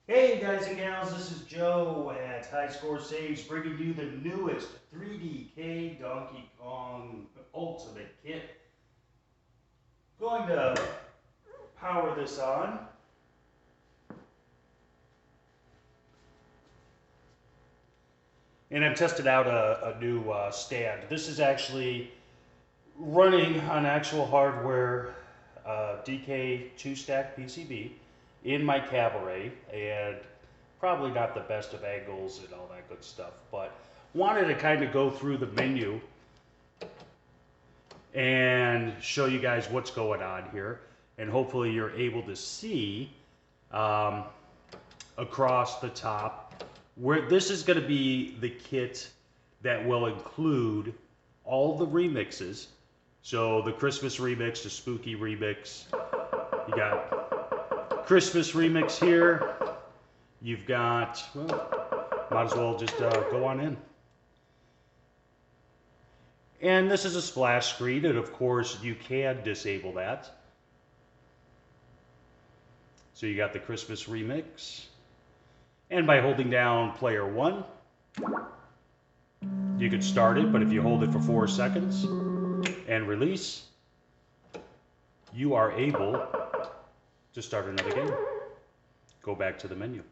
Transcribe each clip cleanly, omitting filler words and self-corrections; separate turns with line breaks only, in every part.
Hey guys and gals, this is Joe at High Score Saves, bringing you the newest 3DK Donkey Kong Ultimate Kit. Going to power this on. And I've tested out a new stand. This is actually running on actual hardware DK 2-stack PCB in my cabaret, and probably not the best of angles and all that good stuff, but wanted to kind of go through the menu and show you guys what's going on here, and hopefully you're able to see um, across the top where this is going to be the kit that will include all the remixes. So the Christmas remix, the spooky remix, you got Christmas remix here. You've got, well, might as well just go on in. And this is a splash screen, and of course you can disable that. So you got the Christmas remix. And by holding down player 1, you could start it, but if you hold it for 4 seconds and release, you are able to start another game. Go back to the menu.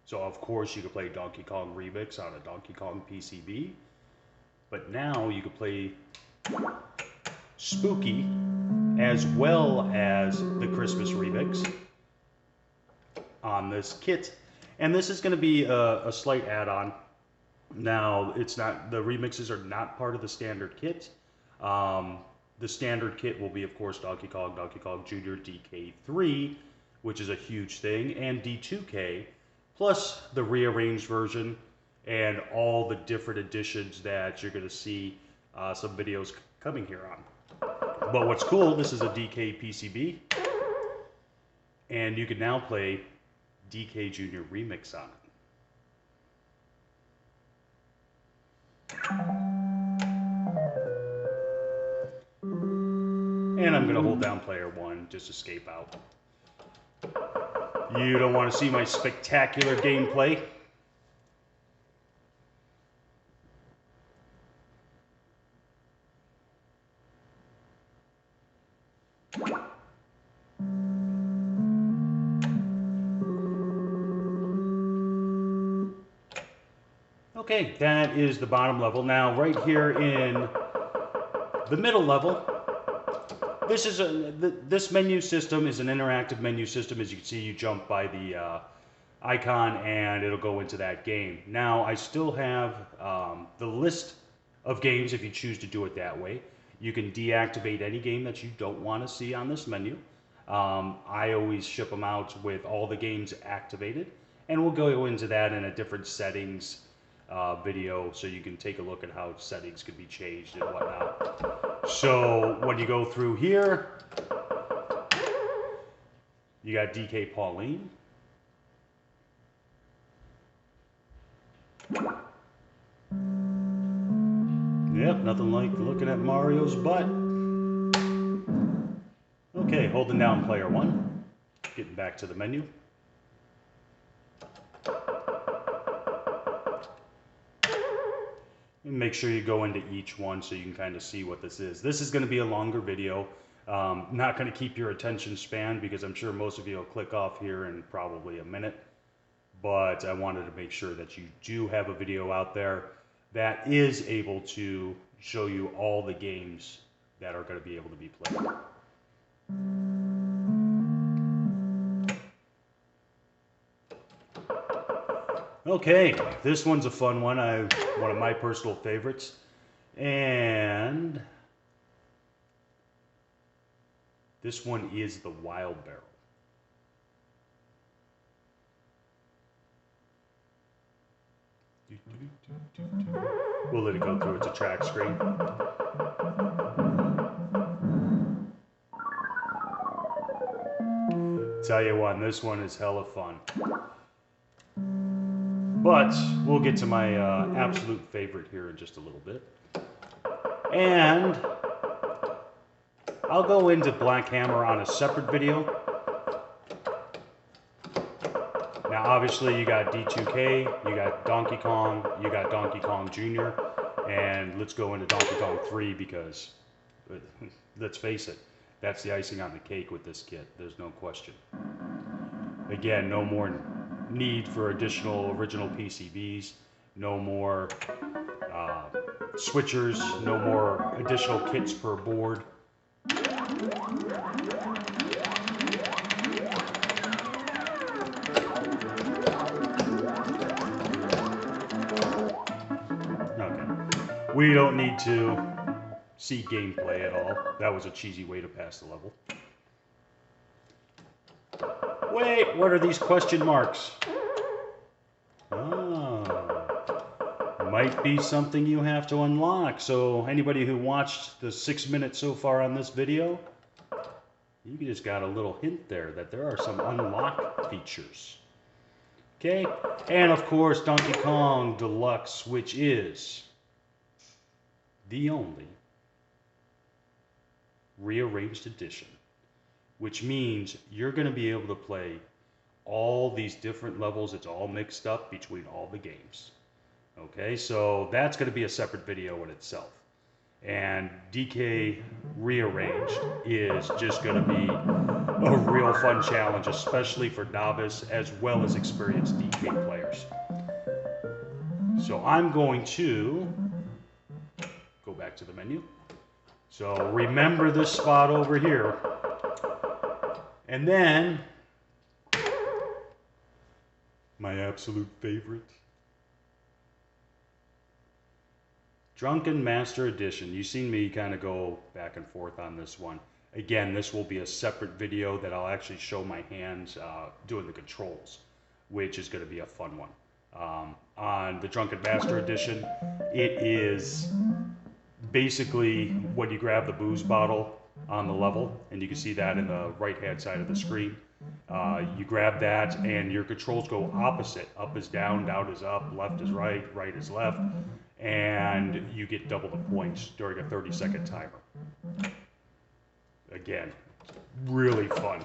So of course you could play Donkey Kong Remix on a Donkey Kong PCB, but now you could play Spooky as well as the Christmas Remix on this kit. And this is going to be a slight add-on. Now, it's not, the remixes are not part of the standard kit. The standard kit will be, of course, Donkey Kong Jr. DK3, which is a huge thing, and D2K, plus the rearranged version and all the different editions that you're going to see some videos coming here on. But what's cool, this is a DK PCB, and you can now play DK Jr. Remix on it. And I'm going to hold down player 1, just escape out. You don't want to see my spectacular gameplay. Okay, that is the bottom level. Now, right here in the middle level, this menu system is an interactive menu system. As you can see, you jump by the icon and it'll go into that game. Now, I still have the list of games if you choose to do it that way. You can deactivate any game that you don't want to see on this menu. I always ship them out with all the games activated, and we'll go into that in a different settings video so you can take a look at how settings could be changed and whatnot. So when you go through here, you got DK Pauline. Yep, nothing like looking at Mario's butt. Okay, holding down player 1, getting back to the menu. And make sure you go into each one so you can kind of see what this is. This is going to be a longer video. Not going to keep your attention span because I'm sure most of you will click off here in probably a minute. But I wanted to make sure that you do have a video out there that is able to show you all the games that are going to be able to be played. Okay, this one's a fun one. One of my personal favorites. And this one is the Wild Barrel. We'll let it go through. It's a track screen. Tell you what, this one is hella fun. But we'll get to my absolute favorite here in just a little bit. And I'll go into Black Hammer on a separate video. Now obviously you got D2K, you got Donkey Kong, you got Donkey Kong Jr., and let's go into Donkey Kong 3 because, let's face it, that's the icing on the cake with this kit, there's no question. Again, no more need for additional original PCBs, no more switchers, no more additional kits per board. Okay. We don't need to see gameplay at all. That was a cheesy way to pass the level. Wait, what are these question marks? Might be something you have to unlock. So anybody who watched the 6 minutes so far on this video, you just got a little hint there that there are some unlock features. Okay, and of course Donkey Kong Deluxe, which is the only rearranged edition, which means you're going to be able to play all these different levels. It's all mixed up between all the games. Okay, so that's going to be a separate video in itself. And DK Rearranged is just going to be a real fun challenge, especially for novice as well as experienced DK players. So I'm going to go back to the menu. So remember this spot over here. And then my absolute favorite, Drunken Master Edition. You've seen me kind of go back and forth on this one. Again, this will be a separate video that I'll actually show my hands doing the controls, which is going to be a fun one. On the Drunken Master Edition, it is basically when you grab the booze bottle on the level, and you can see that in the right-hand side of the screen. You grab that, and your controls go opposite. Up is down, down is up, left is right, right is left. And you get double the points during a 30-second timer. Again, really fun.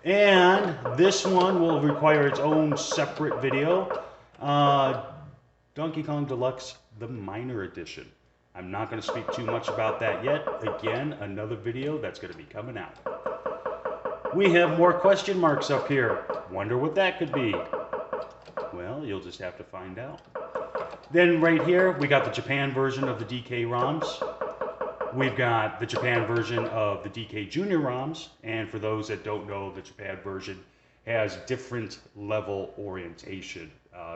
And this one will require its own separate video. Donkey Kong Deluxe, the Minor Edition. I'm not going to speak too much about that yet. Again, another video that's going to be coming out. We have more question marks up here. Wonder what that could be. Well, you'll just have to find out. Then right here, we got the Japan version of the DK ROMs. We've got the Japan version of the DK Junior ROMs. And for those that don't know, the Japan version has different level orientation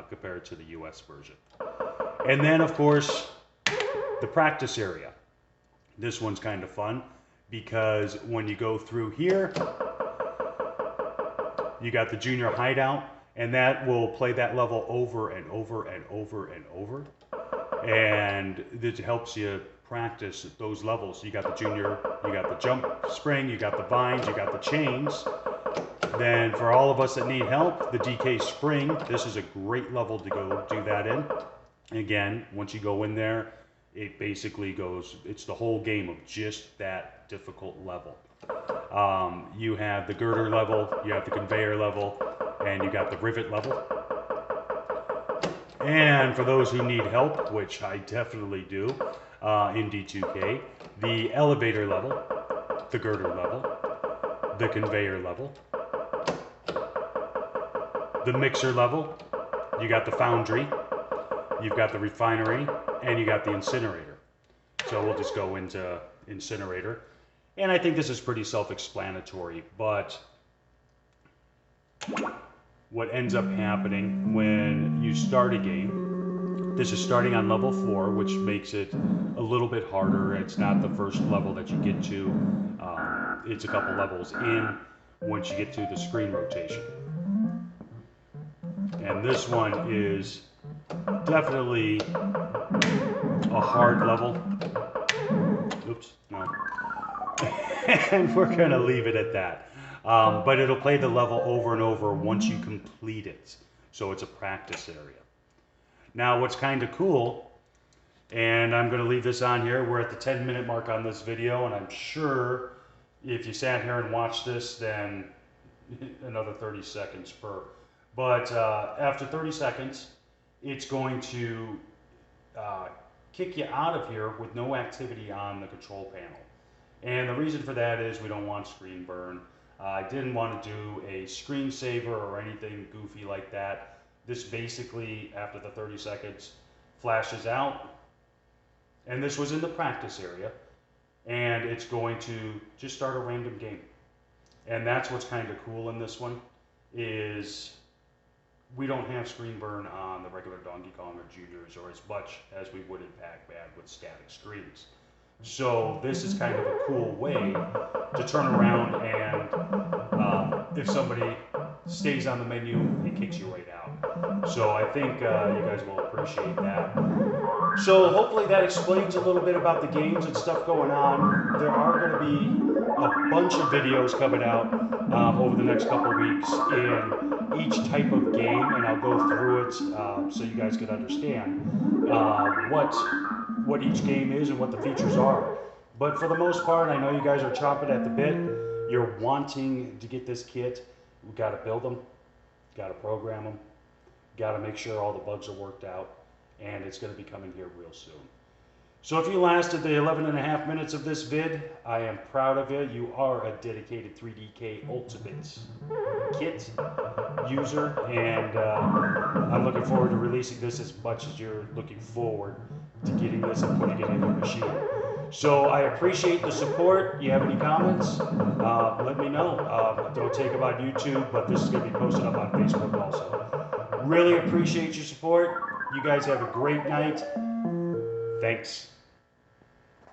compared to the US version. And then, of course, the practice area. This one's kind of fun because when you go through here, you got the Junior Hideout. And that will play that level over and over and over and over. And it helps you practice those levels. You got the Junior, you got the jump spring, you got the vines, you got the chains. Then for all of us that need help, the DK Spring, this is a great level to go do that in. Again, once you go in there, it basically goes, it's the whole game of just that difficult level. You have the girder level, you have the conveyor level, and you got the rivet level. And for those who need help, which I definitely do in D2K, the elevator level, the girder level, the conveyor level, the mixer level, you got the foundry, you've got the refinery, and you got the incinerator. So we'll just go into incinerator. And I think this is pretty self-explanatory, but what ends up happening when you start a game, this is starting on level 4, which makes it a little bit harder. It's not the first level that you get to. It's a couple levels in once you get to the screen rotation. And this one is definitely a hard level. Oops, no. And we're going to leave it at that. But it'll play the level over and over once you complete it. So it's a practice area. Now, what's kind of cool And I'm going to leave this on here. We're at the 10-minute mark on this video, and I'm sure if you sat here and watched this, then another 30 seconds per. But after 30 seconds, it's going to kick you out of here with no activity on the control panel. And the reason for that is we don't want screen burn. I didn't want to do a screensaver or anything goofy like that. This basically, after the 30 seconds, flashes out. And this was in the practice area. And it's going to just start a random game. And that's what's kind of cool in this one, is we don't have screen burn on the regular Donkey Kong or Juniors, or as much as we would in Pac-Man with static screens. So this is kind of a cool way to turn around and if somebody stays on the menu, it kicks you right out. So I think you guys will appreciate that. So hopefully that explains a little bit about the games and stuff going on. There are going to be a bunch of videos coming out over the next couple of weeks in each type of game, and I'll go through it so you guys can understand what each game is and what the features are. But for the most part, I know you guys are chomping at the bit. You're wanting to get this kit. We've got to build them, got to program them, got to make sure all the bugs are worked out, and it's going to be coming here real soon. So if you lasted the 11.5 minutes of this vid, I am proud of you. You are a dedicated 3DK Ultimate kit user, and I'm looking forward to releasing this as much as you're looking forward to getting this and putting it in your machine. So I appreciate the support. You have any comments? Let me know. Don't take them on YouTube, but this is going to be posted up on Facebook also. Really appreciate your support. You guys have a great night. Thanks.